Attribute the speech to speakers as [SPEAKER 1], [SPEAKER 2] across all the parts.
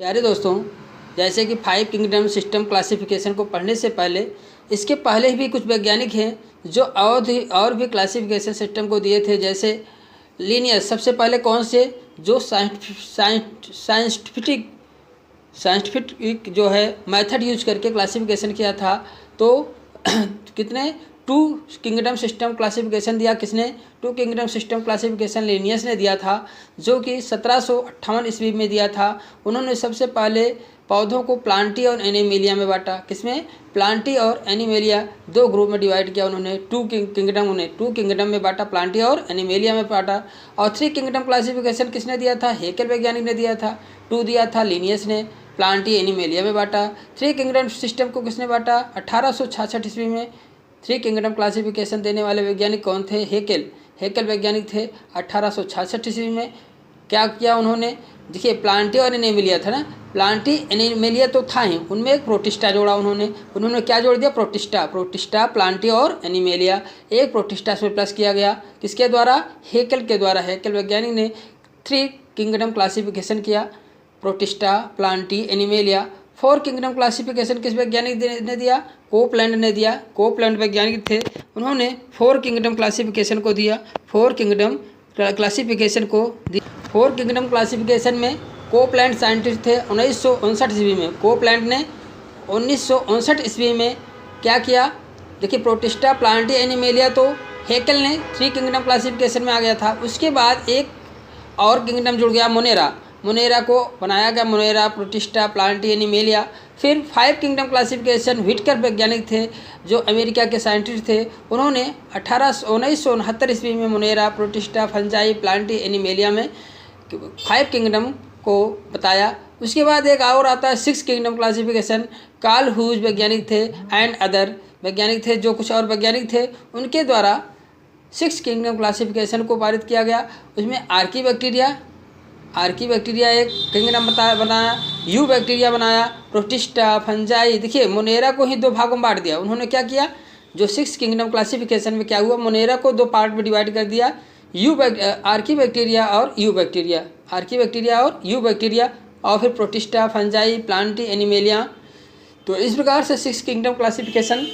[SPEAKER 1] प्यारे दोस्तों, जैसे कि 5 किंगडम सिस्टम क्लासिफिकेशन को पढ़ने से पहले इसके पहले भी कुछ वैज्ञानिक हैं जो और भी क्लासिफिकेशन सिस्टम को दिए थे। जैसे लीनियर सबसे पहले कौन से जो साइंटिफिक जो है मेथड यूज करके क्लासिफिकेशन किया था। तो कितने 2 किंगडम सिस्टम क्लासिफिकेशन दिया किसने? 2 किंगडम सिस्टम क्लासिफिकेशन लीनियस ने दिया था, जो कि 1758 ईस्वी में दिया था। उन्होंने सबसे पहले पौधों को प्लांटी और एनिमेलिया में बांटा। किसमें? प्लांटी और एनिमेलिया, 2 ग्रुप में डिवाइड किया उन्होंने। 2 किंगडम में बांटा, प्लांटी और एनिमेलिया में बांटा। और 3 किंगडम क्लासिफिकेशन किसने दिया था? हेकेल वैज्ञानिक ने दिया था। 2 दिया था लीनियस ने, प्लांटी एनिमेलिया में बांटा। 3 किंगडम सिस्टम को किसने बांटा? 1866 ईस्वी में। 3 किंगडम क्लासिफिकेशन देने वाले वैज्ञानिक कौन थे? हेकेल वैज्ञानिक थे 1866 ईस्वी में। क्या किया उन्होंने? देखिए, प्लांटी और एनिमेलिया था ना, प्लांटी एनिमेलिया तो था ही, उनमें एक प्रोटिस्टा जोड़ा उन्होंने क्या जोड़ दिया? प्रोटिस्टा प्लांटी और एनिमेलिया, एक प्रोटिस्टा इसमें प्लस किया गया। किसके द्वारा? हेकेल के द्वारा। हेकेल वैज्ञानिक ने 3 किंगडम क्लासिफिकेशन किया, protista Plantae animalia. 4 kingdom classification किस वैज्ञानिक ने दिया? कोपलैंड ने दिया। कोपलैंड वैज्ञानिक थे, उन्होंने 4 किंगडम क्लासिफिकेशन को दिया। 4 किंगडम क्लासिफिकेशन को दिया। 4 किंगडम क्लासिफिकेशन में कोपलैंड साइंटिस्ट थे 1959 ईस्वी में। कोपलैंड ने 1959 ईस्वी में क्या किया? देखिए, प्रोटिस्टा प्लांटी एनिमेलिया तो हेकेल ने 3 किंगडम क्लासिफिकेशन में आ गया था। उसके बाद एक और किंगडम जुड़ गया, मोनेरा को बनाया गया। Monera, protista, Plantae, animalia. फिर 5 किंगडम क्लासिफिकेशन व्हिटकर वैज्ञानिक थे जो अमेरिका के साइंटिस्ट थे, उन्होंने 1969 ईस्वी में Monera, protista, fungi, Plantae, animalia में 5 किंगडम को बताया। उसके बाद एक और आता है 6 किंगडम क्लासिफिकेशन। कार्ल ह्यूज वैज्ञानिक थे एंड अदर वैज्ञानिक थे, जो कुछ और वैज्ञानिक थे, उनके द्वारा 6 किंगडम क्लासिफिकेशन को पारित किया गया। उसमें आर्की बैक्टीरिया एक किंगडम बनाया, यू बैक्टीरिया बनाया, प्रोटिस्टा, फंजाई। देखिए, मोनेरा को ही 2 भागों में बांट दिया। उन्होंने क्या किया? जो 6 किंगडम क्लासिफिकेशन में क्या हुआ, मोनेरा को 2 पार्ट में डिवाइड कर दिया, आर्की बैक्टीरिया और यू बैक्टीरिया, और फिर प्रोटिस्टा, फंजाई, प्लांटी, एनिमेलिया। तो इस प्रकार से 6 किंगडम क्लासिफिकेशन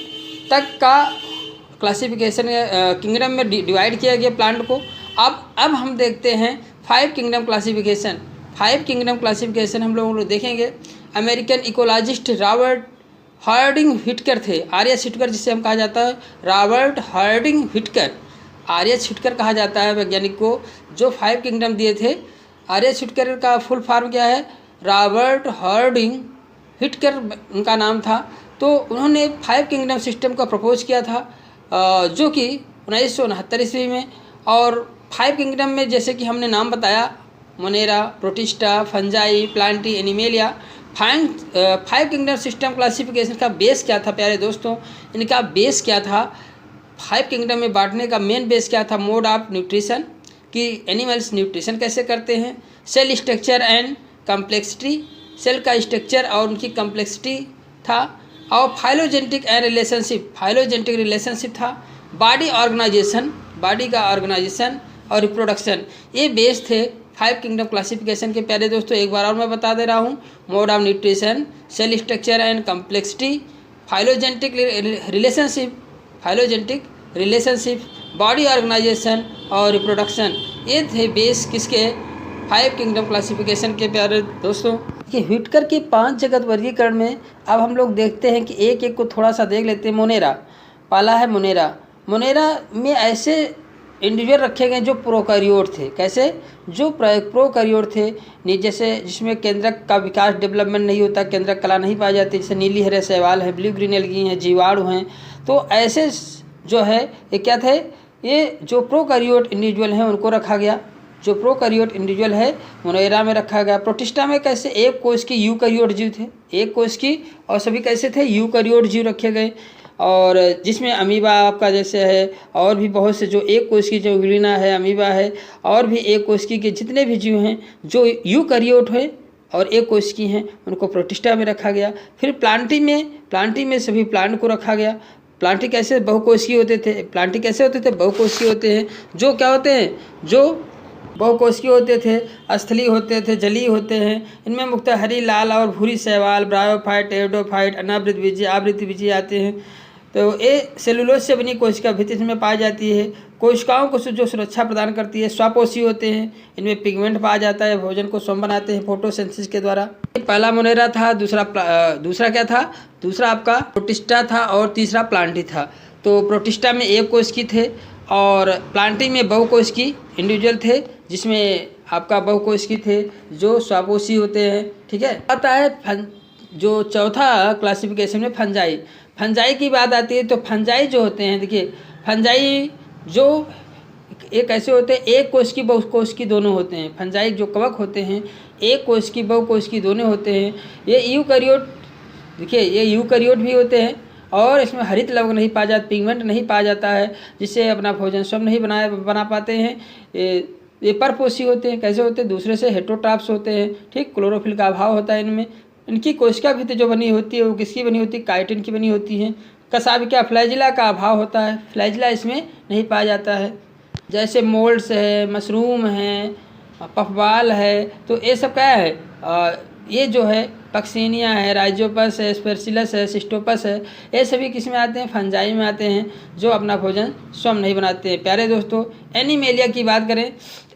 [SPEAKER 1] तक का क्लासिफिकेशन किंगडम में डिवाइड किया गया प्लांट को। अब हम देखते हैं 5 किंगडम क्लासिफिकेशन। 5 किंगडम क्लासिफिकेशन हम लोग देखेंगे। अमेरिकन इकोलॉजिस्ट रॉबर्ट हार्डिंग व्हिटकर थे, आर.एच. व्हिटकर जिसे हम कहा जाता है, रॉबर्ट हार्डिंग व्हिटकर, आर.एच. व्हिटकर कहा जाता है वैज्ञानिक को, जो 5 किंगडम दिए थे। आर.एच. व्हिटकर का फुल फॉर्म क्या है? रॉबर्ट हार्डिंग व्हिटकर उनका नाम था। तो उन्होंने 5 किंगडम सिस्टम का प्रपोज किया था, जो कि 1969 ईस्वी में। और 5 किंगडम में जैसे कि हमने नाम बताया, Monera, protista, fungi, Plantae, animalia. 5 kingdom system classification का बेस क्या था प्यारे दोस्तों? इनका बेस क्या था? 5 किंगडम में बांटने का मेन बेस क्या था? मोड ऑफ न्यूट्रिशन, कि एनिमल्स न्यूट्रिशन कैसे करते हैं, cell structure and complexity, cell का स्ट्रक्चर और उनकी कम्प्लेक्सिटी था, और फाइलोजेनेटिक रिलेशनशिप था, बॉडी का ऑर्गेनाइजेशन और रिप्रोडक्शन। ये बेस थे 5 किंगडम क्लासिफिकेशन के प्यारे दोस्तों। एक बार और मैं बता दे रहा हूँ। Mode of nutrition, cell structure and complexity, phylogenetic relationship, body organisation और रिप्रोडक्शन। ये थे बेस किसके? 5 किंगडम क्लासिफिकेशन के प्यारे दोस्तों। कि व्हिटकर की 5 जगत वर्गीकरण में अब हम लोग देखते हैं कि एक एक को थोड़ा सा देख लेते हैं। पहला है मोनेरा में ऐसे इंडिविजुअल रखे गए जो प्रोकैरियोट थे। कैसे? जो प्रोकैरियोट थे, जैसे जिसमें केंद्रक का विकास डेवलपमेंट नहीं होता, केंद्रक कला नहीं पाई जाती, जैसे नीली हरे शैवाल है, ब्लू ग्रीन एल्गी हैं, जीवाणु हैं। तो ऐसे जो है ये क्या थे? ये जो प्रोकैरियोट इंडिविजुअल हैं उनको रखा गया। जो प्रोकैरियोट इंडिविजुअल है मोनेरा में रखा गया। प्रोटिस्टा में कैसे? एक कोष की यूकैरियोट जीव थे, एक कोष की, और सभी कैसे थे? यूकैरियोट जीव रखे गए। और जिसमें अमीबा आपका जैसे है, और भी बहुत से जो एक कोष की, जो ग्लिना है, अमीबा है, और भी एक कोष की के जितने भी जीव हैं जो यूकैरियोट है और एक कोष की हैं, उनको प्रोटिस्टा में रखा गया। फिर प्लांटी में सभी प्लांट को रखा गया। प्लांटी कैसे? बहुकोषीय होते थे। बहुकोषीय होते हैं। जो क्या होते हैं? जो बहुकोशिकीय होते थे, स्थलीय होते थे, जलीय होते हैं। इनमें मुख्यतः हरी, लाल और भूरी शैवाल, ब्रायोफाइट, टेरिडोफाइट, अनावृत बीजीय, आवृत बीजीय आते हैं। तो ये सेलुलोज से बनी कोशिका भित्ति में पाई जाती है। कोशिकाओं को जो सुरक्षा प्रदान करती है। स्वापोषी होते हैं, इनमें पिगमेंट पाया जाता है, भोजन को स्वयं बनाते हैं फोटोसिंथेसिस के द्वारा। पहला मोनेरा था, दूसरा क्या था, दूसरा आपका प्रोटिस्टा था और तीसरा प्लांटी था। तो प्रोटिस्टा में एक कोशिकी थे और प्लांटी में बहुकोशिकीय इंडिविजुअल थे, जिसमें आपका बहुकोशिकीय थे जो स्वापोषी होते हैं। ठीक है, आता है जो चौथा क्लासिफिकेशन में फंजाई। फंजाई की बात आती है तो फंजाई जो होते हैं, देखिए फंजाई जो एक ऐसे होते हैं, एक कोशिकी बहुकोशिकीय दोनों होते हैं। फंजाई जो कवक होते हैं एक कोशिकी बहुकोशिकीय दोनों होते हैं। ये यूकैरियोट, देखिए ये यूकैरियोट भी होते हैं और इसमें हरित लवण नहीं पाया जाता, पिगमेंट नहीं पाया जाता है, जिससे अपना भोजन स्वयं नहीं बना पाते हैं। ये परपोषी होते हैं। कैसे होते हैं, दूसरे से हेटेरोट्रॉप्स होते हैं। ठीक, क्लोरोफिल का अभाव होता है इनमें। इनकी कोशिका भित्ति जो बनी होती है वो किसकी बनी होती है, काइटिन की बनी होती है। कशाभिका फ्लैजिला का अभाव होता है, फ्लैजिला इसमें नहीं पाया जाता है। जैसे मोल्ड्स है, मशरूम है, पफबाल है, तो ये सब क्या है, ये जो है पक्सीनिया है, राइजोपस है, स्पेर्सिलस है, सिस्टोपस है, ये सभी किस में आते हैं, फंजाई में आते हैं, जो अपना भोजन स्वयं नहीं बनाते हैं। प्यारे दोस्तों, एनीमेलिया की बात करें,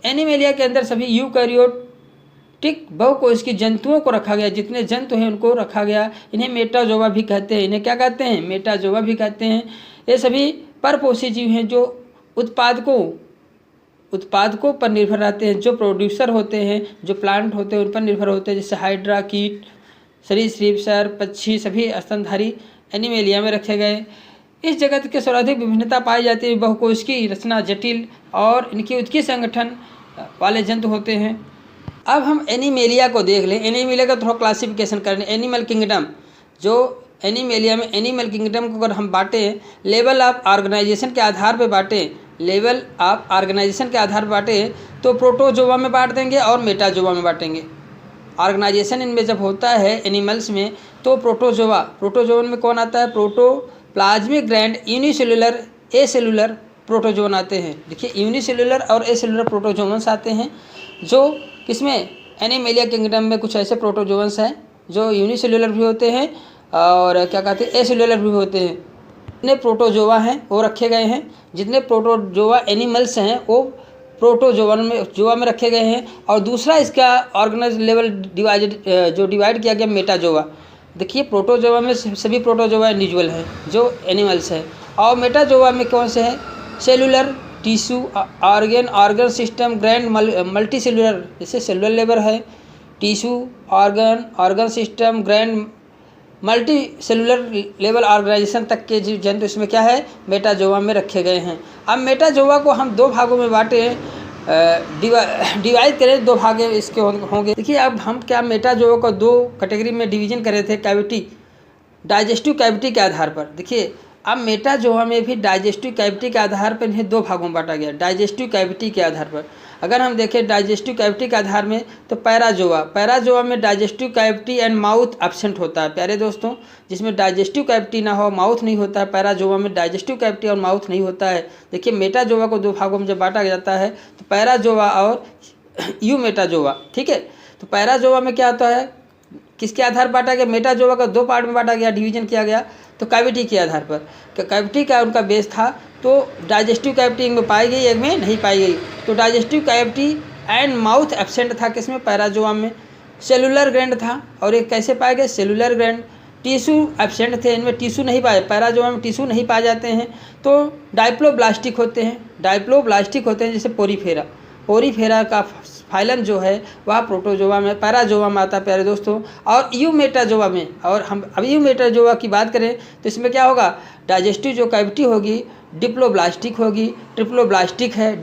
[SPEAKER 1] एनीमेलिया के अंदर सभी यूकैरियोटिक बहुकोशिकीय जंतुओं को रखा गया। जितने जंतु हैं उनको रखा गया। इन्हें मेटाजोआ भी कहते हैं। इन्हें क्या कहते हैं, मेटाजोआ भी कहते हैं। ये सभी परपोषी जीव हैं जो उत्पादकों पर निर्भर रहते हैं, जो प्रोड्यूसर होते हैं, जो प्लांट होते हैं उन पर निर्भर होते हैं। जैसे हाइड्रा, कीट, सरीसृप, सर्प, पक्षी सभी स्तनधारी एनीमेलिया में रखे गए। इस जगत के सर्वाधिक विभिन्नता पाई जाती है। बहुकोशिकीय रचना जटिल और इनकी उत्कीय संगठन वाले जंतु होते हैं। अब हम एनीमेलिया को देख लें। एनीमेलिया का थोड़ा क्लासिफिकेशन करें। एनिमल किंगडम, जो एनीमेलिया में एनिमल किंगडम को अगर हम बांटें लेवल ऑफ ऑर्गेनाइजेशन के आधार पर बांटें, लेवल ऑफ ऑर्गेनाइजेशन के आधार पर बांटें तो प्रोटोजोआ में बांट देंगे और मेटाजोआ में बांटेंगे। ऑर्गेनाइजेशन इनमें जब होता है एनिमल्स में तो प्रोटोजोआ में कौन आता है, प्रोटोप्लाज्मिक ग्लैंड, यूनिसेलुलर, एसेलुलर प्रोटोजोन आते हैं। देखिए यूनिसेलुलर और एसेलुलर प्रोटोजोन्स आते हैं, जो किसमें, एनीमेलिया किंगडम में कुछ ऐसे प्रोटोजोन्स हैं जो यूनिसेलुलर भी होते हैं और क्या कहते हैं, एसेलुलर भी होते हैं। जितने प्रोटोजोआ हैं वो रखे गए हैं। जितने प्रोटोजोआ एनिमल्स हैं वो प्रोटोजोआ में रखे गए हैं। और दूसरा इसका ऑर्गेनाइज लेवल डिवाइड किया गया मेटाजोआ। देखिए प्रोटोजोआ में सभी प्रोटोजोआ इंडिविजुअल हैं जो एनिमल्स हैं, और मेटाजोआ में कौन से हैं, cellular, tissue, organ system, grand, multi cellular, जैसे सेलुलर लेवल है, tissue, organ system, grand, multi cellular level organisation तक के जीव जंतु इसमें क्या है, मेटाजोआ में रखे गए हैं। अब मेटाजोआ को हम दो भागों में बांटे, डिवाइड करें, दो भाग इसके होंगे। देखिए अब हम क्या मेटाजोआ को दो कैटेगरी में डिवीजन करे थे, कैविटी, डाइजेस्टिव कैविटी के आधार पर। देखिए अब मेटाजोआ में भी डाइजेस्टिव कैविटी के आधार पर इन्हें दो भागों में बांटा गया, डाइजेस्टिव कैविटी के आधार पर। अगर हम देखें डाइजेस्टिव कैविटी के आधार में तो पैराजोआ में digestive cavity and mouth absent होता है। प्यारे दोस्तों, जिसमें डाइजेस्टिव कैविटी ना हो, माउथ नहीं होता है, पैराजोआ में डाइजेस्टिव कैविटी और माउथ नहीं होता है। देखिए मेटाजोआ को दो भागों में जब बांटा जाता है तो पैराजोआ और यूमेटाजोआ। ठीक है, तो पैराजोआ में क्या होता है, किसके आधार पर बांटा गया, मेटाजोआ का दो पार्ट में बांटा गया, डिवीजन किया गया, तो कैविटी के आधार पर। कैविटी का उनका बेस था, तो डाइजेस्टिव कैविटी एक में पाई गई, एक में नहीं पाई गई। तो digestive cavity and mouth absent था किसमें, पैराजोआ में। सेलुलर ग्लैंड था, और एक कैसे पाए गए, सेलुलर ग्लैंड। टिश्यू एब्सेंट थे, इनमें टिश्यू नहीं पाए, पैराजोआ में टिश्यू नहीं पाए जाते हैं। तो डाइप्लोब्लास्टिक होते हैं, जैसे पोरीफेरा का फाइलम जो है वह प्रोटोजोआ में, पैराजोआ में आता है प्यारे दोस्तों। और यूमेटाजोआ में, और हम अभी यूमेटाजोआ की बात करें तो इसमें क्या होगा, डाइजेस्टिव जो कैविटी होगी डिप्लोब्लास्टिक होगी, ट्रिप्लोब्लास्टिक है,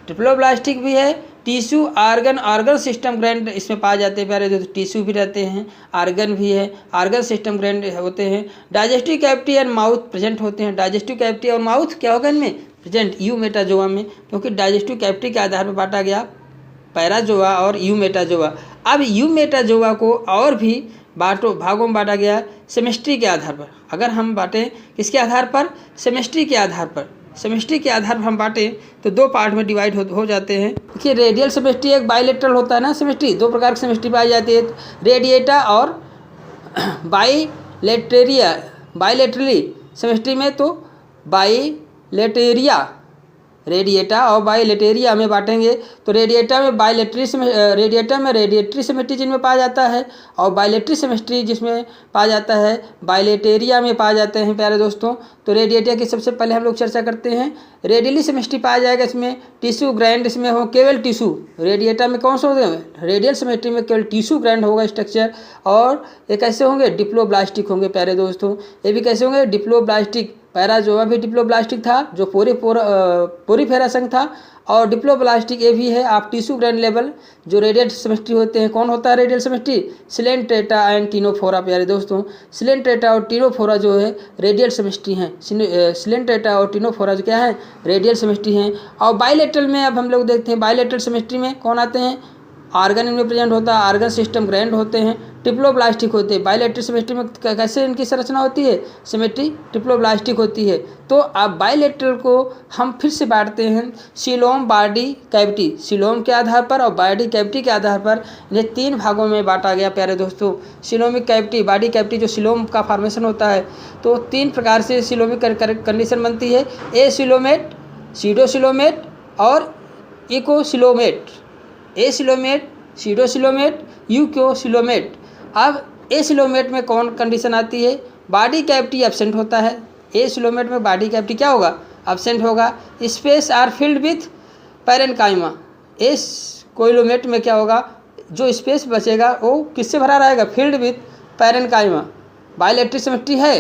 [SPEAKER 1] ट्रिप्लोब्लास्टिक भी है। टिश्यू, ऑर्गन सिस्टम ग्लैंड इसमें पाए जाते हैं प्यारे दोस्तों, टिश्यू भी रहते हैं, ऑर्गन भी है, ऑर्गन सिस्टम ग्लैंड होते हैं। Digestive cavity and mouth present होते हैं, डाइजेस्टिव कैविटी और माउथ क्या होगा इनमें प्रेजेंट, यूमेटाजोआ में, क्योंकि डाइजेस्टिव कैविटी के आधार पर बांटा गया पैराजोआ और यूमेटाजोआ। अब यूमेटाजोआ को और भी भागों में बांटा गया सेमेस्ट्री के आधार पर। अगर हम बांटें किसके आधार पर, सेमेस्ट्री के आधार पर, सेमेस्ट्री के आधार पर हम बांटें तो दो पार्ट में डिवाइड हो जाते हैं। देखिए रेडियल सेमेस्ट्री एक बाइलेटरल होता है ना, सेमेस्ट्री दो प्रकार की सेमेस्ट्री पाई जाती है, रेडिएटा और बाइलेटरली सेमेस्ट्री में तो बाइलेटेरिया रेडिएटा और बाइलेटेरिया में बांटेंगे। तो रेडिएटा में रेडिएटरी सेमेस्ट्री जिनमें पाया जाता है और बाइलेटरी सेमेस्ट्री जिसमें पाया जाता है बाइलेटेरिया में पाए जाते हैं प्यारे दोस्तों। तो रेडिएटा की सबसे पहले हम लोग चर्चा करते हैं। रेडियली सेमेस्ट्री पाया जाएगा, इसमें टिश्यू ग्रैंड इसमें हो केवल टिश्यू। रेडिएटा में कौन से होते हैं, रेडियल सेमेस्ट्री में केवल टिश्यू ग्रैंड होगा स्ट्रक्चर, और ये कैसे होंगे, डिप्लोब्लास्टिक होंगे प्यारे दोस्तों। ये भी कैसे होंगे, डिप्लोब्लास्टिक। पैराजोआ भी डिप्लोब्लास्टिक था जो पोरीफेरा संघ था, और डिप्लोब्लास्टिक ये भी है आप टिश्यू ग्रैंड लेवल। जो रेडियल सेमेस्ट्री होते हैं, कौन होता है रेडियल सेमेस्ट्री, सिलेंट्रेटा एंड टिनोफोरा प्यारे दोस्तों। सिलेंट्रेटा और टिनोफोरा जो है रेडियल सेमेस्ट्री हैं। सिलेंट्रेटा और टिनोफोरा जो क्या है, रेडियल सेमेस्ट्री हैं। और बाइलेटरल में अब हम लोग देखते हैं, बाइलेटरल सेमेस्ट्री में कौन आते हैं, आर्गन इनमें प्रेजेंट होता है, आर्गन सिस्टम ग्रैंड होते हैं, डिप्लोब्लास्टिक होते हैं। बाइलेटरल सेमेस्ट्री में कैसे इनकी संरचना होती है, सिमेट्री डिप्लोब्लास्टिक होती है। तो अब बाइलेटरल को हम फिर से बांटते हैं सीलोम बॉडी कैविटी, सीलोम के आधार पर और बॉडी कैविटी के आधार पर इन्हें तीन भागों में बांटा गया प्यारे दोस्तों। सीलोमिक कैविटी, बॉडी कैविटी जो सीलोम का फॉर्मेशन होता है, तो तीन प्रकार से सीलोमिक कंडीशन बनती है, ए सीलोमेट, सीडोसिलोमेट और इकोसिलोमेट। ए सिलोमेट, सीडोसिलोमेट, यूकोसिलोमेट। अब ए सिलोमेट में कौन कंडीशन आती है, बॉडी कैविटी एब्सेंट होता है। ए सिलोमेट में बॉडी कैविटी क्या होगा, एब्सेंट होगा। Space are filled with parenchyma. Acoelomate में क्या होगा, जो स्पेस बचेगा वो किससे भरा रहेगा, फिल्ड विथ पैरेन्काइमा। बाइलेटरल सेमेस्ट्री है,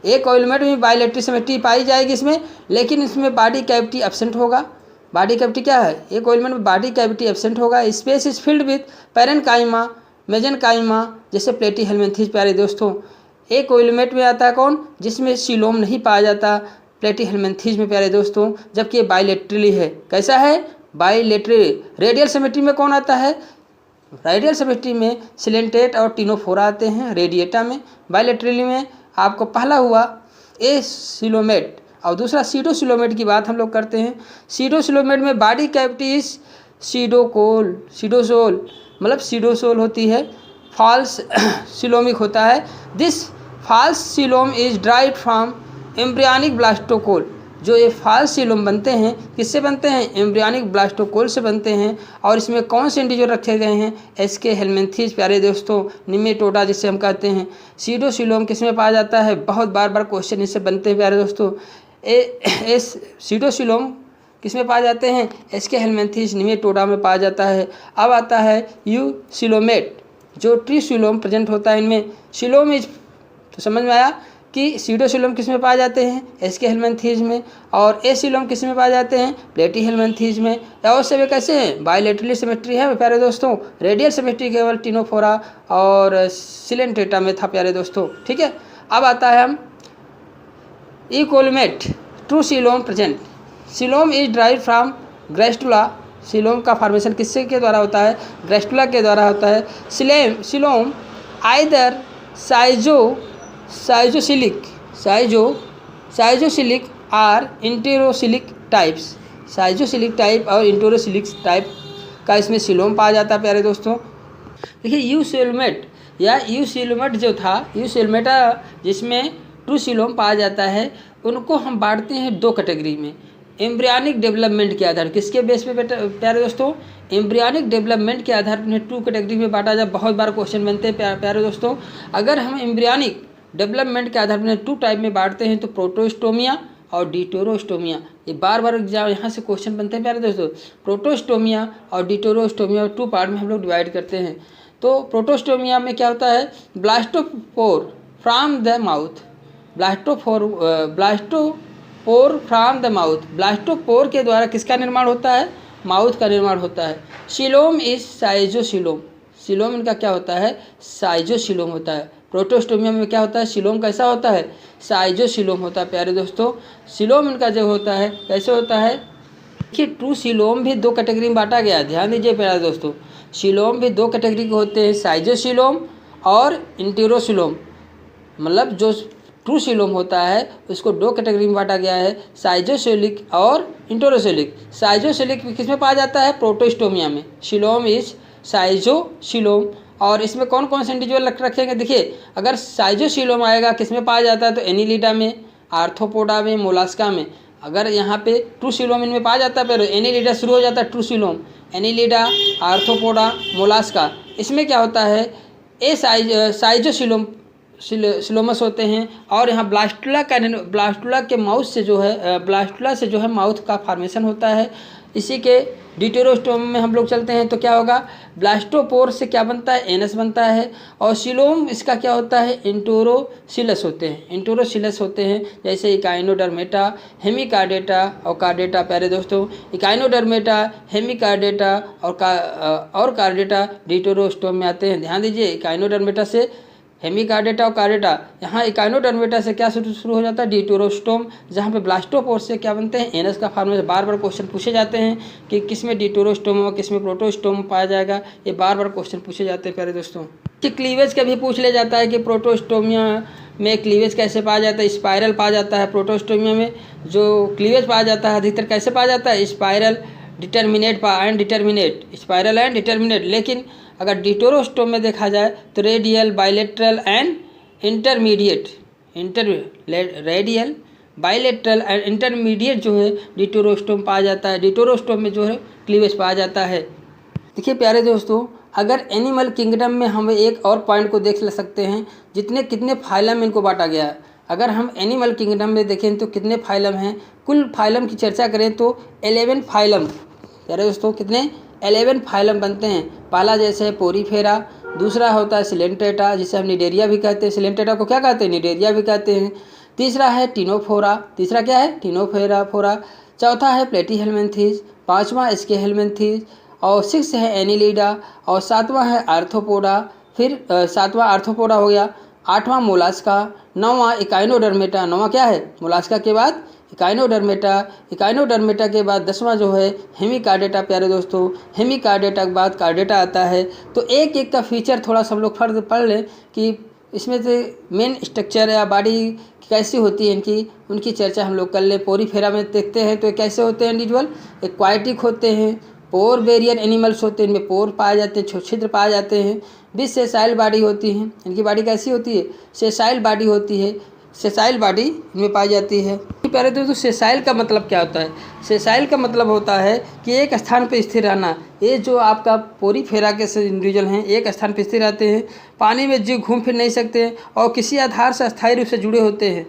[SPEAKER 1] ए कोइलोमेट में बाइलेटरल सेमेस्ट्री पाई जाएगी इसमें, लेकिन इसमें बॉडी कैविटी एब्सेंट होगा। बॉडी कैविटी क्या है, एक ऑइलमेंट में बॉडी कैविटी एब्सेंट होगा। Space is filled with parenchyma, mesenchyma, जैसे प्लेटीहेल्मिन्थेस प्यारे दोस्तों। एक ऑइलमेंट में आता है कौन, जिसमें सीलोम नहीं पाया जाता, प्लेटीहेल्मिन्थेस में प्यारे दोस्तों, जबकि बाइलेटरली है। कैसा है, बाइलेटरली। रेडियल सेमेस्ट्री में कौन आता है, रेडियल सेमेस्ट्री में सिलेंट्रेट और टिनोफोरा आते हैं। रेडिएटा में, बाइलेटरली में आपको पहला हुआ ए सिलोमेट और दूसरा सीडोसिलोमेट की बात हम लोग करते हैं। सीडोसिलोमेट में बॉडी कैविटी इज सीडोसोल, मतलब सीडोसोल होती है, फॉल्स सिलोमिक होता है। This false coelom is derived from embryonic blastocoel. जो ये फॉल्स सिलोम बनते हैं किससे बनते हैं, एम्ब्रियनिक ब्लास्टोकोल से बनते हैं। और इसमें कौन से इंडिविजुअल रखे गए हैं, एसके हेल्मिन्थेस प्यारे दोस्तों, निमेटोडा जिसे हम कहते हैं। सीडोसिलोम किसमें पाया जाता है, बहुत बार क्वेश्चन इससे बनते हैं प्यारे दोस्तों। सीडोसिलोम किसमें पाए जाते हैं, एसके हेल्मिन्थेस निमेटोडा में पाया जाता है। अब आता है यू सिलोमेट, जो ट्रीसिलोम प्रेजेंट होता है इनमें। सिलोम इज, तो समझ में आया कि सीडोसिलोम किस में पाए जाते हैं, एसके हेल्मिन्थेस में, और ए सिलोम किस में पाए जाते हैं, प्लेटीहेल्मिन्थेस में। और से वे कैसे हैं, बाइलेटरली सिमेट्री है प्यारे दोस्तों। रेडियल सिमेट्री केवल टिनोफोरा और सिलेंट्रेटा में था प्यारे दोस्तों, ठीक है। अब आता है हम eucoelomate, true coelom present. Coelom is derive from gastrula. Coelom का फॉर्मेशन किससे के द्वारा होता है, ग्रेस्टुला के द्वारा होता है। Coelom either schizocoelic or enterocoelic types. Schizocoelic type और इंटेरोसिलिक टाइप का इसमें सिलोम पाया जाता है प्यारे दोस्तों। देखिए यूसिलोमेट या यूसिलोमेट जो था, यूसिलोमेटा जिसमें ट्रू सिलोम पाया जाता है, उनको हम बांटते हैं दो कैटेगरी में। एम्ब्रियनिक डेवलपमेंट के आधार, किसके बेस पे प्यारे दोस्तों, एम्ब्रियनिक डेवलपमेंट के आधार पर टू कैटेगरी में बांटा जाए। बहुत बार क्वेश्चन बनते हैं प्यारे दोस्तों। अगर हम एम्ब्रियनिक डेवलपमेंट के आधार पर टू टाइप में बांटते हैं तो प्रोटोस्टोमिया और डिटोरोस्टोमिया, ये बार एग्जाम यहाँ से क्वेश्चन बनते हैं प्यारे दोस्तों। प्रोटोस्टोमिया और डिटोरोस्टोमिया टू पार्ट में हम लोग डिवाइड करते हैं। तो प्रोटोस्टोमिया में क्या होता है, blastopore from the mouth, blastopore from the mouth, blastopore के द्वारा किसका निर्माण होता है, माउथ का निर्माण होता है। सिलोम इज साइजोसिलोम, सिलोम इनका क्या होता है, साइजोसिलोम होता है। प्रोटोस्टोमिया में क्या होता है, सिलोम कैसा होता है, साइजोसिलोम होता है प्यारे दोस्तों। सिलोम इनका जो होता है कैसे होता है, देखिए ट्रू सिलोम भी दो कैटेगरी में बांटा गया है, ध्यान दीजिए प्यारे दोस्तों। सिलोम भी दो कैटेगरी के होते हैं, साइजोसिलोम और इंटेरोसिलोम। मतलब जो ट्रू सीलोम होता है उसको दो कैटेगरी में बांटा गया है, साइजोसेलिक और इंटरोसेलिक। साइजोसेलिक किस में पाया जाता है? प्रोटोस्टोमिया में। Coelom is schizocoelom. और इसमें कौन कौन से इंडिविजुअल रखेंगे? देखिए, अगर साइजोसीलोम आएगा किस में पाया जाता है? तो एनिलिडा में, आर्थ्रोपोडा में, मोलास्का में। अगर यहाँ पे ट्रू सीलोम इनमें पाया जाता है, पर एनिलिडा शुरू हो जाता है true coelom, Annelida, arthropoda, Mollusca. इसमें क्या होता है? ए साइजोसीलोम सिलोमस होते हैं। और यहाँ ब्लास्टुला के माउथ से जो है, ब्लास्टुला से जो है माउथ का फॉर्मेशन होता है। इसी के डिटेरोस्टोम में हम लोग चलते हैं तो क्या होगा? ब्लास्टोपोर से क्या बनता है? एनस बनता है। और सीलोम इसका क्या होता है? इंटोरोसिलस होते हैं, इंटोरोसिलस होते हैं। जैसे इकाइनोडर्मेटा, हेमिकार्डेटा और कार्डेटा। प्यारे दोस्तों, इकाइनोडर्मेटा, हेमिकार्डेटा और कार्डेटा डिटेरोस्टोम में आते हैं। ध्यान दीजिए, इकाइनोडर्मेटा से हेमिकार्डेटा और कार्डेटा। यहाँ इकाइनोडर्मेटा से क्या शुरू हो जाता है? डिटेरोस्टोम, जहाँ पे ब्लास्टोपोर से क्या बनते हैं? एनस का फॉर्मेशन। बार बार क्वेश्चन पूछे जाते हैं कि किस में डिटेरोस्टोम और किस में प्रोटोस्टोम पाया जाएगा, ये बार बार क्वेश्चन पूछे जाते हैं प्यारे दोस्तों। कि क्लीवेज का भी पूछ लिया जाता है कि प्रोटोस्टोमिया में क्लीवेज कैसे पाया जाता है? स्पाइरल पाया जाता है। प्रोटोस्टोमिया में जो क्लीवेज पाया जाता है अधिकतर कैसे पाया जाता है? Spiral, determinate and determinate, spiral and determinate. लेकिन अगर डिटेरोस्टोम में देखा जाए तो radial, bilateral and intermediate, radial, bilateral and intermediate जो है डिटेरोस्टोम पाया जाता है। डिटेरोस्टोम में जो है क्लीवेज पाया जाता है। देखिए प्यारे दोस्तों, अगर एनिमल किंगडम में हम एक और पॉइंट को देख सकते हैं, कितने फाइलम इनको बांटा गया है। अगर हम एनिमल किंगडम में देखें तो कितने फाइलम हैं? कुल फाइलम की चर्चा करें तो 11 फाइलम। प्यारे दोस्तों, कितने? 11 फाइलम बनते हैं। पहला जैसे है पोरीफेरा, दूसरा होता है सिलेंट्रेटा जिसे हम निडेरिया भी कहते हैं। सिलेंट्रेटा को क्या कहते हैं? निडेरिया भी कहते हैं। तीसरा है टिनोफोरा, तीसरा क्या है? टिनोफोरा। चौथा है प्लेटीहेल्मिन्थीज, पांचवा स्केहेल्मिन्थीज, और 6 है एनिलिडा, और 7वां है आर्थ्रोपोडा। फिर 7वां आर्थ्रोपोडा हो गया। 8वां मोलास्का, 9वां इकाइनोडर्मेटा। 9वां क्या है? मोलास्का के बाद इकाइनोडर्मेटा, इकाइनोडर्मेटा के बाद 10वां जो है हेमिकार्डेटा। प्यारे दोस्तों, हेमिकार्डेटा के बाद कार्डेटा आता है। तो एक एक का फीचर थोड़ा सब लोग फर्क पढ़ लें कि इसमें से मेन स्ट्रक्चर या बॉडी कैसी होती है इनकी, उनकी चर्चा हम लोग कर लें। पोरीफेरा में देखते हैं तो कैसे होते हैं इंडिविजुअल? एक्वाटिक होते हैं, पोर बेरियर एनिमल्स होते हैं, इनमें पोर पाए जाते हैं, छिद्र पाए जाते हैं। बीच सेसाइल बॉडी होती है। इनकी बॉडी कैसी होती है? सेसाइल बॉडी होती है, सेसाइल बॉडी इनमें पाई जाती है। पहले तो सेसाइल का मतलब क्या होता है? सेसाइल का मतलब होता है कि एक स्थान पर स्थिर रहना। ये जो आपका पोरीफेरा के इंडिविजुअल हैं एक स्थान पर स्थिर रहते हैं, पानी में जीव घूम फिर नहीं सकते हैं और किसी आधार से अस्थायी रूप से जुड़े होते हैं।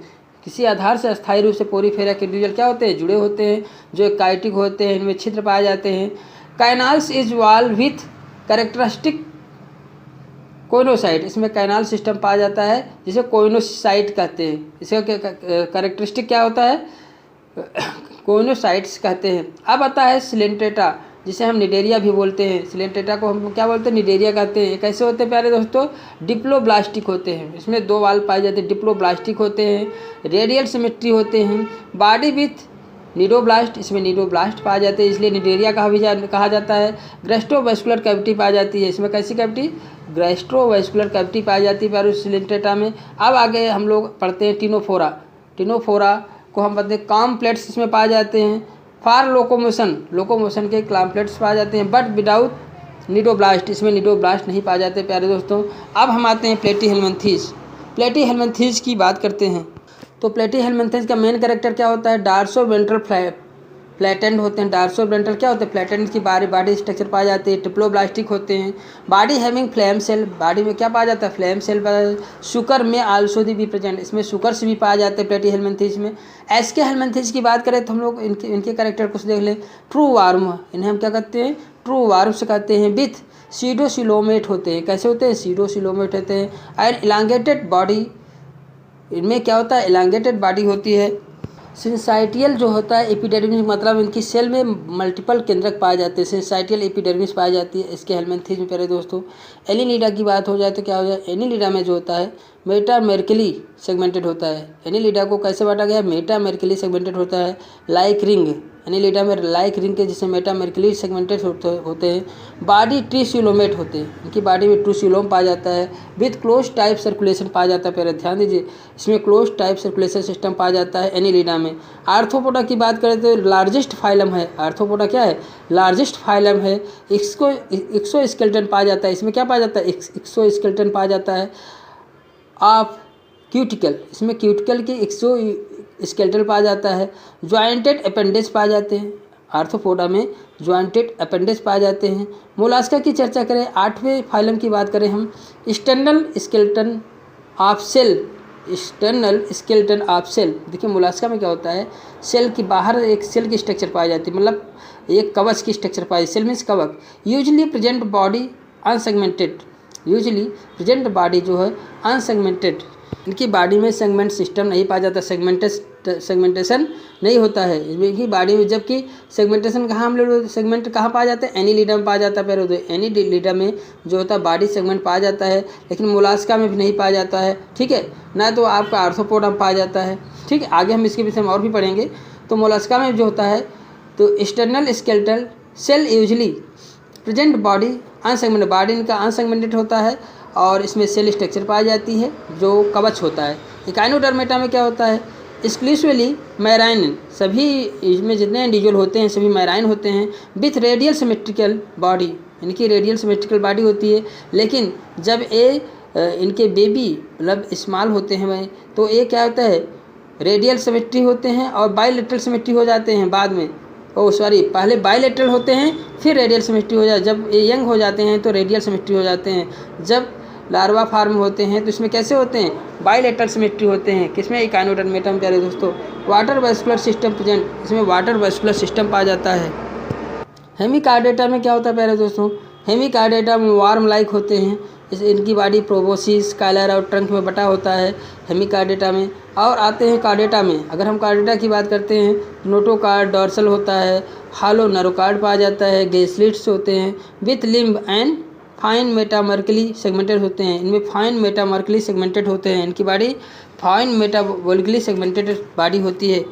[SPEAKER 1] किसी आधार से अस्थायी रूप से पोरीफेरा के इंडिविजुअल क्या होते हैं? जुड़े होते हैं, जो एक्वाटिक होते हैं, इनमें छिद्र पाए जाते हैं। Canals is wall with characteristic coenocyte, इसमें कैनाल सिस्टम पाया जाता है जिसे कोइनोसाइट कहते हैं। इसका कैरेक्टरिस्टिक क्या होता है? कोइनोसाइट्स कहते हैं। अब आता है सिलेंट्रेटा जिसे हम निडेरिया भी बोलते हैं। सिलेंट्रेटा को हम क्या बोलते हैं? निडेरिया कहते हैं। कैसे होते हैं प्यारे दोस्तों? डिप्लोब्लास्टिक होते हैं। इसमें 2 वाल पाए जाते हैं, डिप्लोब्लास्टिक होते हैं। रेडियल सिमेट्री होते हैं। बॉडी विथ नीडोब्लास्ट, इसमें नीडोब्लास्ट पाए जाते हैं, इसलिए निडेरिया कहा जाता है। ग्रेस्ट्रोवैस्कुलर कैविटी पाई जाती है। इसमें कैसी कैविटी? ग्रेस्ट्रोवैस्कुलर कैविटी पाई जाती है प्यारे सिलेंट्रेटा में। अब आगे हम लोग पढ़ते हैं टिनोफोरा। टिनोफोरा को हम पढ़ते हैं कॉम्प्लेट्स इसमें पाए जाते हैं। फॉर लोकोमोशन के कॉम्प्लेट्स पाए जाते हैं, बट विदाउट नीडोब्लास्ट, इसमें नीडोब्लास्ट नहीं पाए जाते प्यारे दोस्तों। अब हम आते हैं प्लेटीहेल्मिन्थीज। प्लेटीहेल्मिन्थीज की बात करते हैं तो प्लेटीहेल्मिन्थीज का मेन कैरेक्टर क्या होता है? डार्सोवेंट्रल फ्लैटेंड होते हैं। डार्सोवेंट्रल क्या होते हैं? फ्लैटेंड की बॉडी स्ट्रक्चर पाई जाती है। डिप्लोब्लास्टिक होते हैं। Body having flame cell, body में क्या पाया जाता है? Flame cell. सुकर में आल्सो दी भी प्रेजेंट, इसमें सुकर्स भी पाए जाते हैं प्लेटीहेल्मिन्थीज में। एस्केहेल्मिन्थीज की बात करें तो हम लोग इनके कैरेक्टर कुछ देख लें। ट्रू वार्म, इन्हें हम क्या कहते हैं? ट्रू वार्म्स कहते हैं। विथ सीडोसिलोमेट होते हैं। कैसे होते हैं? सीडोसिलोमेट होते हैं। एंड इलांगेटेड बॉडी, इनमें क्या होता है? इलांगेटेड बॉडी होती है। सिंसाइटियल जो होता है एपिडर्मिस, मतलब इनकी सेल में मल्टीपल केंद्रक पाए जाते हैं। सिंसाइटियल एपिडर्मिस पाई जाती है इसके हेल्मिन्थीज में प्यारे दोस्तों। एनिलिडा की बात हो जाए तो क्या हो जाए? एनिलिडा में जो होता है मेटामेरिकली सेगमेंटेड होता है। एनिलिडा को कैसे बांटा गया? मेटामेरिकली सेगमेंटेड होता है। लाइक रिंग एनीलिडा में लाइक रिंग के जिसे मेटामेरिकली सेगमेंटेड होते हैं। बॉडी ट्रीसिलोमेट होते हैं, इनकी बॉडी में ट्रूसिलोम पाया जाता है। विथ क्लोज टाइप सर्कुलेशन पाया जाता है। पहले ध्यान दीजिए, इसमें क्लोज टाइप सर्कुलेशन सिस्टम पाया जाता है एनीलिडा में। आर्थ्रोपोडा की बात करें तो लार्जेस्ट फाइलम है। आर्थ्रोपोडा क्या है? लार्जेस्ट फाइलम है। एक्सोस्केलेटन पाया जाता है। इसमें क्या पाया जाता है? एक्सोस्केलेटन पाया जाता है ऑफ क्यूटिकल, इसमें क्यूटिकल की एक्सोस्केलेटन पाया जाता है। ज्वाइंटेड अपेंडेज पाए जाते हैं। आर्थ्रोपोडा में ज्वाइंटेड अपेंडेज पाए जाते हैं। मोलास्का की चर्चा करें, 8वें फाइलम की बात करें हम, external skeleton of cell. External skeleton of cell, देखिए मोलास्का में क्या होता है, सेल की बाहर एक सेल की स्ट्रक्चर पाई जाती है, मतलब एक कवच की स्ट्रक्चर पाई। सेल मीन्स कवच। Usually present body unsegmented, usually present body जो है अनसेगमेंटेड, इनकी बॉडी में सेगमेंट सिस्टम नहीं पाया जाता, सेगमेंटेशन नहीं होता है इनकी बॉडी में। जबकि सेगमेंटेशन कहाँ हम लोग सेगमेंट कहाँ पाया जाता है? एनीलिडा में पाया जाता है। पहले तो एनीलिडा में जो होता है बॉडी सेगमेंट पाया जाता है, लेकिन मोलास्का में भी नहीं पाया जाता है, ठीक है ना। तो आपका आर्थ्रोपोडा में पाया जाता है, ठीक है। आगे हम इसके विषय में और भी पढ़ेंगे। तो मोलास्का में जो होता है तो external skeletal cell usually present body unsegmented, body इनका अनसेगमेंटेड होता है और इसमें सेल स्ट्रक्चर पाई जाती है जो कवच होता है। इकाइनोडर्मेटा में क्या होता है? एक्सक्लूसिवली मैराइन, सभी इसमें जितने इंडिविजुअल होते हैं सभी मैराइन होते हैं। विथ रेडियल सिमेट्रिकल बॉडी, इनकी रेडियल सिमेट्रिकल बॉडी होती है। लेकिन जब इनके बेबी मतलब स्मॉल होते हैं तो ये क्या होता है? रेडियल सिमेट्री होते हैं और बाइलेटरल सिमेट्री हो जाते हैं बाद में। पहले बाइलेटरल होते हैं फिर रेडियल सिमेट्री हो जाए। जब ये यंग हो जाते हैं तो रेडियल सिमेट्री हो जाते हैं। जब लार्वा फार्म होते हैं तो इसमें कैसे होते हैं? बाइलेटरल सिमेट्री होते हैं। किसमें? इकाइनोडर्मेटा में। प्यारे दोस्तों, वाटर वेस्कुलर सिस्टम प्रेजेंट, इसमें वाटर वेस्कुलर सिस्टम पाया जाता है। हेमिकार्डेटा में क्या होता है प्यारे दोस्तों? हेमिकार्डेटा में वार्म लाइक होते हैं। इनकी बॉडी प्रोबोसिस, स्काइलर और ट्रंक में बटा होता है हेमिकार्डेटा में। और आते हैं कार्डेटा में। अगर हम कार्डेटा की बात करते हैं, नोटोकार्ड, डॉर्सल होता है, हालो नरोकार्ड पाया जाता है, गेस्लिट्स होते हैं। With limb and fine metamerically segmented होते हैं। इनमें फाइन मेटामर्कली सेगमेंटेड होते हैं। इनकी body fine metabolically segmented body होती है।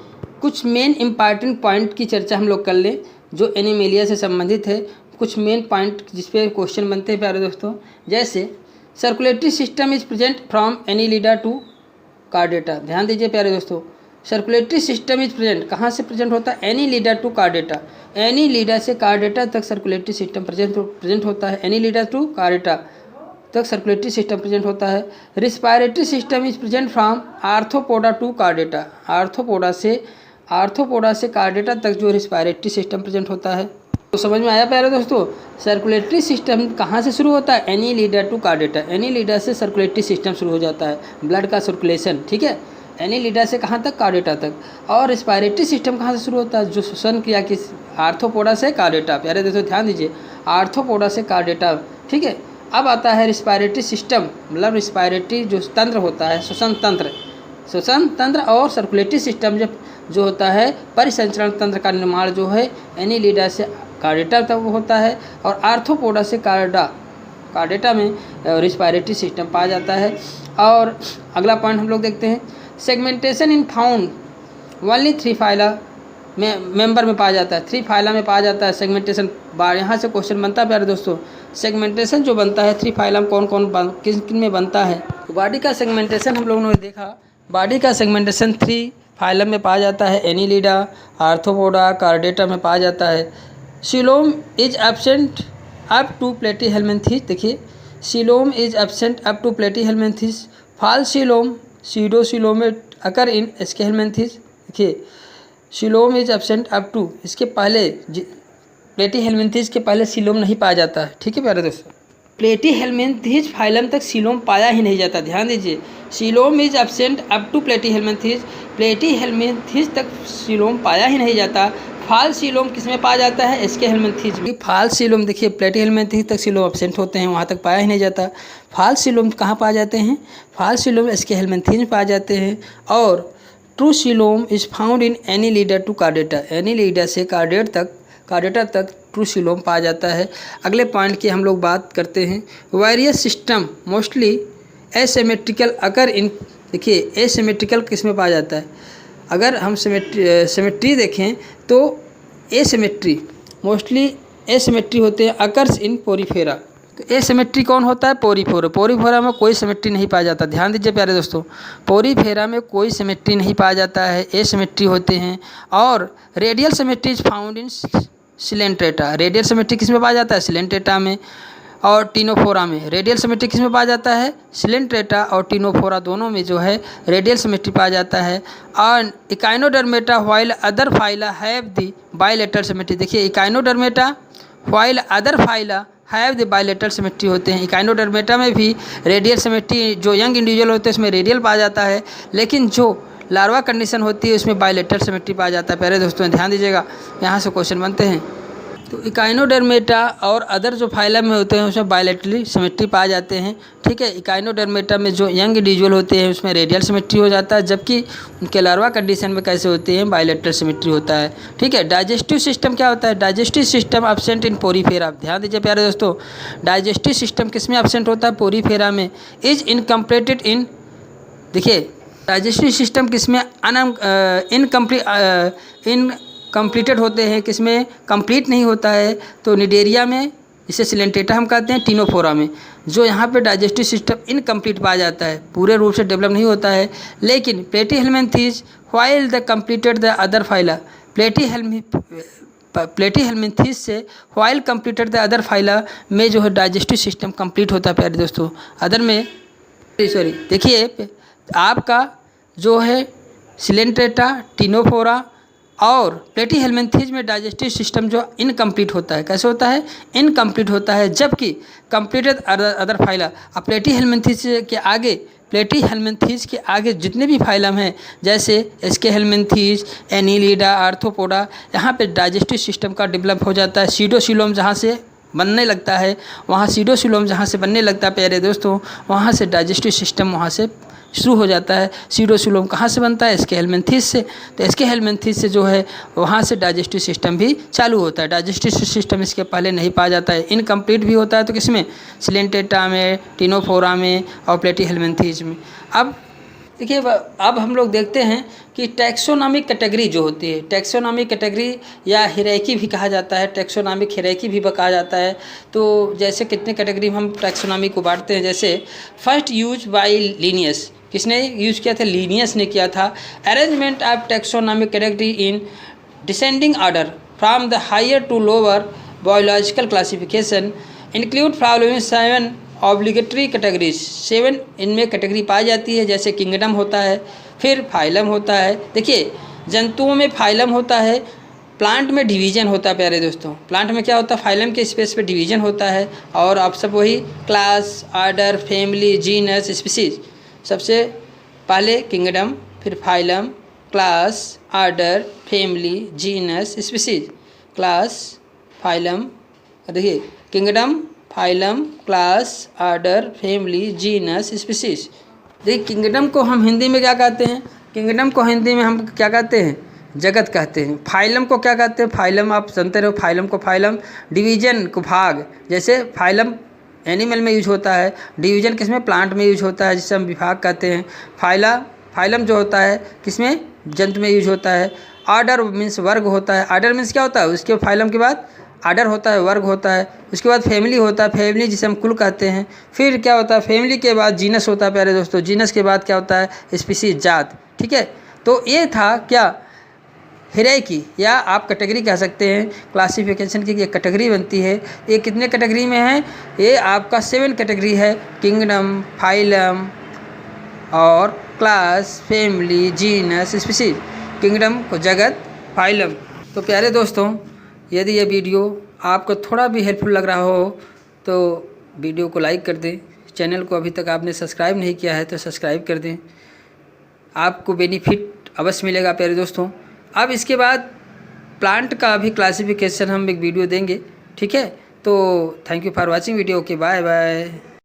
[SPEAKER 1] कुछ मेन इंपॉर्टेंट पॉइंट की चर्चा हम लोग कर लें जो एनीमेलिया से संबंधित है। कुछ मेन पॉइंट जिस पे क्वेश्चन बनते हैं प्यारे दोस्तों, जैसे circulatory system is present from Annelida to Chordata. ध्यान दीजिए प्यारे दोस्तों, सर्कुलेटरी सिस्टम इज प्रेजेंट कहाँ से प्रेजेंट होता है? Annelida to Chordata. एनीलिडा से कार्डेटा तक सर्कुलेटरी सिस्टम प्रेजेंट होता है। एनीलिडा टू कार्डेटा तक सर्कुलेटरी सिस्टम प्रेजेंट होता है। Respiratory system is present from Arthropoda to Chordata. Arthropoda से कार्डेटा तक जो रिस्पायरेटरी सिस्टम प्रेजेंट होता है। तो समझ में आया प्यारे दोस्तों, सर्कुलेटरी सिस्टम कहाँ से शुरू होता है? Annelida to Chordata. एनीलिडा से सर्कुलेटरी सिस्टम शुरू हो जाता है, ब्लड का सर्कुलेशन, ठीक है। एनीलिडा से कहाँ तक? कार्डेटा तक। और रिस्पायरेटरी सिस्टम कहाँ से शुरू होता है? जो श्वसन क्रिया की आर्थ्रोपोडा से कार्डेटा। प्यारे दोस्तों ध्यान दीजिए, आर्थ्रोपोडा से कार्डेटा, ठीक है। अब आता है रिस्पायरेटरी सिस्टम, मतलब रिस्पायरेटरी जो तंत्र होता है, श्वसन तंत्र और सर्कुलेटरी सिस्टम जो होता है, परिसंचरण तंत्र का निर्माण जो है एनीलिडा से कार्डेटा तक होता है। और आर्थ्रोपोडा से कार्डेटा में रिस्पायरेटरी सिस्टम पाया जाता है। और अगला पॉइंट हम लोग देखते हैं, सेगमेंटेशन इन फाउंड ओनली 3 फाइला में मेंबर में पाया जाता है। 3 फाइला में पाया जाता है सेगमेंटेशन। यहाँ से क्वेश्चन बनता है प्यारे दोस्तों, सेगमेंटेशन जो बनता है 3 फाइला में कौन कौन किन में बनता है? बॉडी का सेगमेंटेशन हम लोगों ने देखा, बॉडी का सेगमेंटेशन 3 फाइलम में पाया जाता है। एनीलिडा, आर्थ्रोपोडा, कार्डेटा में पाया जाता है। Coelom is absent up to Platyhelminthes. देखिए, coelom is absent up to Platyhelminthes. False coelom, pseudocoelomate occur in Aschelminthes. देखिए, coelom is absent up to, इसके पहले प्लेटीहेल्मिन्थेस के पहले सीलोम नहीं पाया जाता है, ठीक है प्यारे दोस्तों। प्लेटीहेल्मिन्थेस फाइलम तक सीलोम पाया ही नहीं जाता। ध्यान दीजिए, coelom is absent up to Platyhelminthes, Platyhelminthes तक सीलोम पाया ही नहीं जाता। फॉल्स सीलोम किस में पाया जाता है? स्केहेल्मिन्थेस में। फॉल्स सीलोम देखिए, प्लेटीहेल्मिन्थेस तक सीलोम एब्सेंट होते हैं, वहाँ तक पाया ही नहीं जाता। फॉल्स सीलोम कहाँ पाए जाते हैं? फॉल्स सीलोम स्केहेल्मिन्थेस में पाए जाते हैं। और true coelom is found in Annelida to Chordata. Annelida से कार्डेटा तक ट्रू सीलोम पाया जाता है। अगले पॉइंट की हम लोग बात करते हैं, वेरियस सिस्टम मोस्टली एसिमेट्रिकल अकर इन। देखिए, एसिमेट्रिकल किस में पाया जाता है? अगर हम सिमेट्री देखें तो एसिमेट्री, मोस्टली एसिमेट्री होते हैं अकर्स इन पोरीफेरा। तो एसिमेट्री कौन होता है? पोरीफेरा। पोरीफेरा में कोई सिमेट्री नहीं पाया जाता। ध्यान दीजिए प्यारे दोस्तों, पोरीफेरा में कोई सिमेट्री नहीं पाया जाता है, एसिमेट्री होते हैं। और radial symmetry is found in Coelenterata. Radial symmetry किस में पाया जाता है? सिलेंट्रेटा में। और टीनोफोरा में। रेडियल सिमेट्री किस में पाया जाता है? सिलेंट्रेटा और टीनोफोरा दोनों में जो है रेडियल सिमेट्री पाया जाता है। और Echinodermata while other phyla have the bilateral symmetry. देखिए Echinodermata while other phyla have the bilateral symmetry होते हैं। इकाइनोडर्मेटा में भी रेडियल सिमेट्री, जो यंग इंडिविजुअल होते हैं उसमें रेडियल पाया जाता है, लेकिन जो लार्वा कंडीशन होती है उसमें बायलेटरल सिमेट्री पाया जाता है। प्यारे दोस्तों ध्यान दीजिएगा, यहाँ से क्वेश्चन बनते हैं। तो इकाइनोडर्मेटा और अदर जो फाइलम में होते हैं उसमें बायलेटरली सिमेट्री पाए जाते हैं। ठीक है, इकाइनोडर्मेटा में जो यंग इंडिविजुअल होते हैं उसमें रेडियल सिमेट्री हो जाता है, जबकि उनके लार्वा कंडीशन में कैसे होते हैं? बायलेटरल सिमेट्री होता है। ठीक है, डाइजेस्टिव सिस्टम क्या होता है? Digestive system absent in Porifera. ध्यान दीजिए प्यारे दोस्तों, डाइजेस्टिव सिस्टम किस में एब्सेंट होता है? पोरीफेरा में। इज इनकम्प्लीटेड इन, देखिए डाइजेस्टिव सिस्टम किस में इनकम्प्लीटेड होते हैं, किसमें कंप्लीट नहीं होता है? तो निडेरिया में, इसे सिलेंट्रेटा हम कहते हैं, टीनोफोरा में। जो यहाँ पे डाइजेस्टिव सिस्टम इनकम्प्लीट पाया जाता है, पूरे रूप से डेवलप नहीं होता है। लेकिन Platyhelminthes while the completed the other phyla. Platyhelminthes से while completed the other phyla में जो है डाइजेस्टिव सिस्टम कंप्लीट होता है प्यारे दोस्तों। अदर में देखिए आपका जो है सिलेंट्रेटा, टीनोफोरा और प्लेटीहेल्मिन्थीज में डाइजेस्टिव सिस्टम जो इनकम्प्लीट होता है। कैसे होता है? इनकम्प्लीट होता है, जबकि कंप्लीटेड अदर फाइला। अब प्लेटीहेल्मिन्थीज के आगे, प्लेटीहेल्मिन्थीज के आगे जितने भी फाइलम हैं, जैसे एस्केहेल्मिन्थीज, एनीलिडा, आर्थ्रोपोडा, यहाँ पे डाइजेस्टिव सिस्टम का डेवलप हो जाता है। सीडोसिलोम जहाँ से बनने लगता है, वहाँ सीडोसिलोम जहाँ से बनने लगता है प्यारे दोस्तों, वहाँ से डाइजेस्टिव सिस्टम वहाँ से शुरू हो जाता है। सीडोसिलोम कहाँ से बनता है? एस्केहेल्मिन्थीज से। तो एस्केहेल्मिन्थीज से जो है वहाँ से डाइजेस्टिव सिस्टम भी चालू होता है। डाइजेस्टिव सिस्टम इसके पहले नहीं पाया जाता है, इनकम्प्लीट भी होता है। तो किसमें? सिलेंट्रेटा में, टीनोफोरा में और प्लेटीहेल्मिन्थीज में। अब देखिए, अब हम लोग देखते हैं कि टैक्सोनॉमिक कैटेगरी जो होती है, टैक्सोनॉमिक कैटेगरी या हिरैर्की भी कहा जाता है, टैक्सोनॉमिक हिरैर्की भी कहा जाता है। तो जैसे कितने कैटेगरी में हम टैक्सोनॉमी को बांटते हैं, जैसे फर्स्ट यूज बाय लिनियस। किसने यूज़ किया था? लीनियस ने किया था। Arrangement of taxonomic category in descending order from the higher to lower biological classification include following 7 obligatory categories. 7 इनमें कैटेगरी पाई जाती है, जैसे किंगडम होता है, फिर फाइलम होता है। देखिए जंतुओं में फाइलम होता है, प्लांट में डिवीजन होता है प्यारे दोस्तों। प्लांट में क्या होता है? फाइलम के स्पेस पे डिवीजन होता है। और आप सब वही class, order, family, genus, species. सबसे पहले किंगडम, फिर phylum, class, order, family, genus, species. Class, phylum, देखिए kingdom, phylum, class, order, family, genus, species. देखिए किंगडम को हम हिंदी में क्या कहते हैं? किंगडम को हिंदी में हम क्या कहते हैं? जगत कहते हैं। फाइलम को क्या कहते हैं? फाइलम आप सुनते रहो, फाइलम को फाइलम, डिवीजन को भाग। जैसे फाइलम एनिमल में यूज होता है, डिवीजन किसमें? प्लांट में यूज होता है, जिसे हम विभाग कहते हैं। फाइलम जो होता है किसमें? जंतु में यूज होता है। ऑर्डर मीन्स वर्ग होता है। ऑर्डर मीन्स क्या होता है? उसके फाइलम के बाद ऑर्डर होता है, वर्ग होता है। उसके बाद फैमिली होता है, फैमिली जिसे हम कुल कहते हैं। फिर क्या होता है? फैमिली के बाद जीनस होता है प्यारे दोस्तों। जीनस के बाद क्या होता है? स्पीसीज, जात। ठीक है, तो ये था क्या? हिरैर्की, या आप कैटेगरी कह सकते हैं। क्लासिफिकेशन की ये कैटेगरी बनती है। ये कितने कैटेगरी में है? ये आपका 7 कैटेगरी है। किंगडम, फाइलम और class, family, genus, species. Kingdom को जगत, फाइलम। तो प्यारे दोस्तों, यदि ये वीडियो आपको थोड़ा भी हेल्पफुल लग रहा हो तो वीडियो को लाइक कर दें। चैनल को अभी तक आपने सब्सक्राइब नहीं किया है तो सब्सक्राइब कर दें, आपको बेनिफिट अवश्य मिलेगा प्यारे दोस्तों। अब इसके बाद प्लांट का भी क्लासिफिकेशन हम एक वीडियो देंगे। ठीक है, तो thank you for watching video. Okay, bye bye.